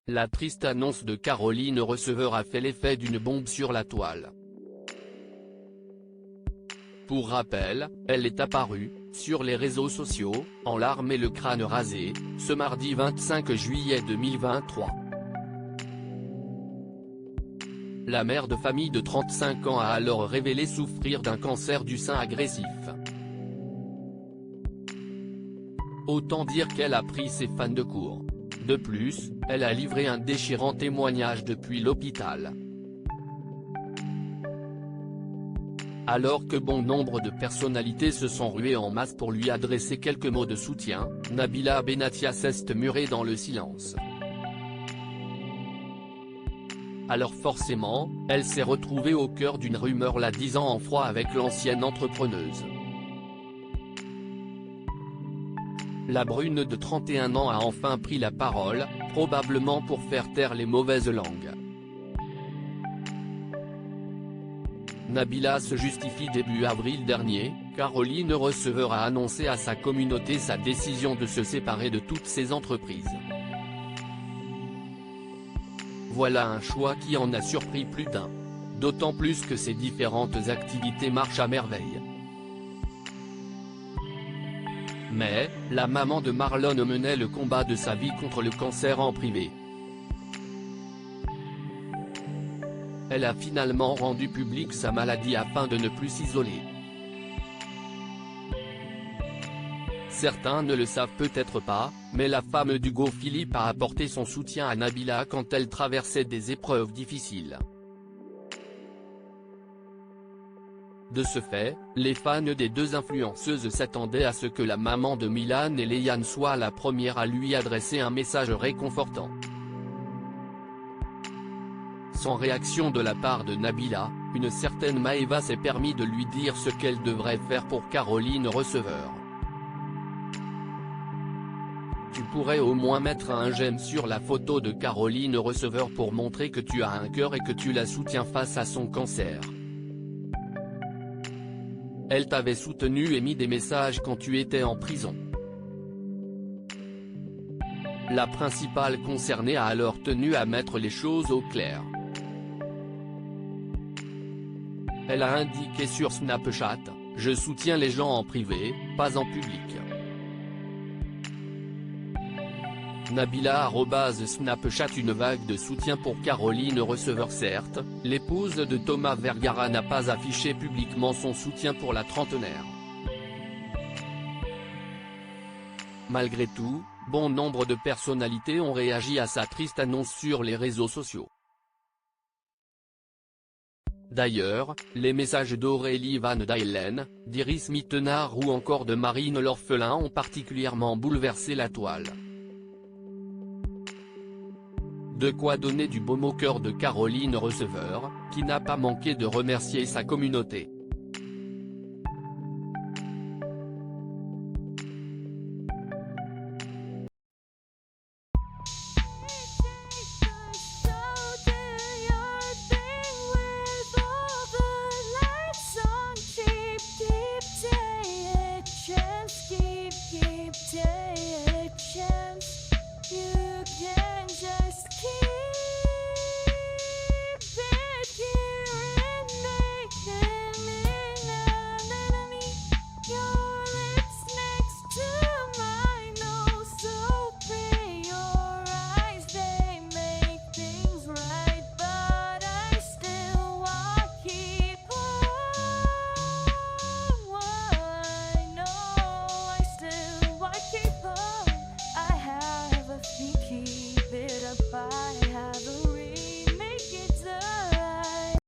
la triste annonce de Caroline Receveur a fait l'effet d'une bombe sur la toile. Pour rappel, elle est apparue, sur les réseaux sociaux, en larmes et le crâne rasé, ce mardi 25 juillet 2023. La mère de famille de 35 ans a alors révélé souffrir d'un cancer du sein agressif. Autant dire qu'elle a pris ses fans de court. De plus, elle a livré un déchirant témoignage depuis l'hôpital. Alors que bon nombre de personnalités se sont ruées en masse pour lui adresser quelques mots de soutien, Nabila Benatia s'est murée dans le silence. Alors forcément, elle s'est retrouvée au cœur d'une rumeur la disant en froid avec l'ancienne entrepreneuse. La brune de 31 ans a enfin pris la parole, probablement pour faire taire les mauvaises langues. Nabila se justifie. Début avril dernier, Caroline Receveur a annoncé à sa communauté sa décision de se séparer de toutes ses entreprises. Voilà un choix qui en a surpris plus d'un. D'autant plus que ses différentes activités marchent à merveille. Mais, la maman de Marlon menait le combat de sa vie contre le cancer en privé. Elle a finalement rendu publique sa maladie afin de ne plus s'isoler. Certains ne le savent peut-être pas, mais la femme d'Hugo Philippe a apporté son soutien à Nabila quand elle traversait des épreuves difficiles. De ce fait, les fans des deux influenceuses s'attendaient à ce que la maman de Milan et Léane soit la première à lui adresser un message réconfortant. Sans réaction de la part de Nabila, une certaine Maëva s'est permis de lui dire ce qu'elle devrait faire pour Caroline Receveur. Tu pourrais au moins mettre un j'aime sur la photo de Caroline Receveur pour montrer que tu as un cœur et que tu la soutiens face à son cancer. Elle t'avait soutenu et mis des messages quand tu étais en prison. La principale concernée a alors tenu à mettre les choses au clair. Elle a indiqué sur Snapchat, « Je soutiens les gens en privé, pas en public ». Nabila @Snapchat. Une vague de soutien pour Caroline Receveur. Certes, l'épouse de Thomas Vergara n'a pas affiché publiquement son soutien pour la trentenaire. Malgré tout, bon nombre de personnalités ont réagi à sa triste annonce sur les réseaux sociaux. D'ailleurs, les messages d'Aurélie Van Daylen, d'Iris Mittenard ou encore de Marine l'orphelin ont particulièrement bouleversé la toile. De quoi donner du baume au cœur de Caroline Receveur, qui n'a pas manqué de remercier sa communauté.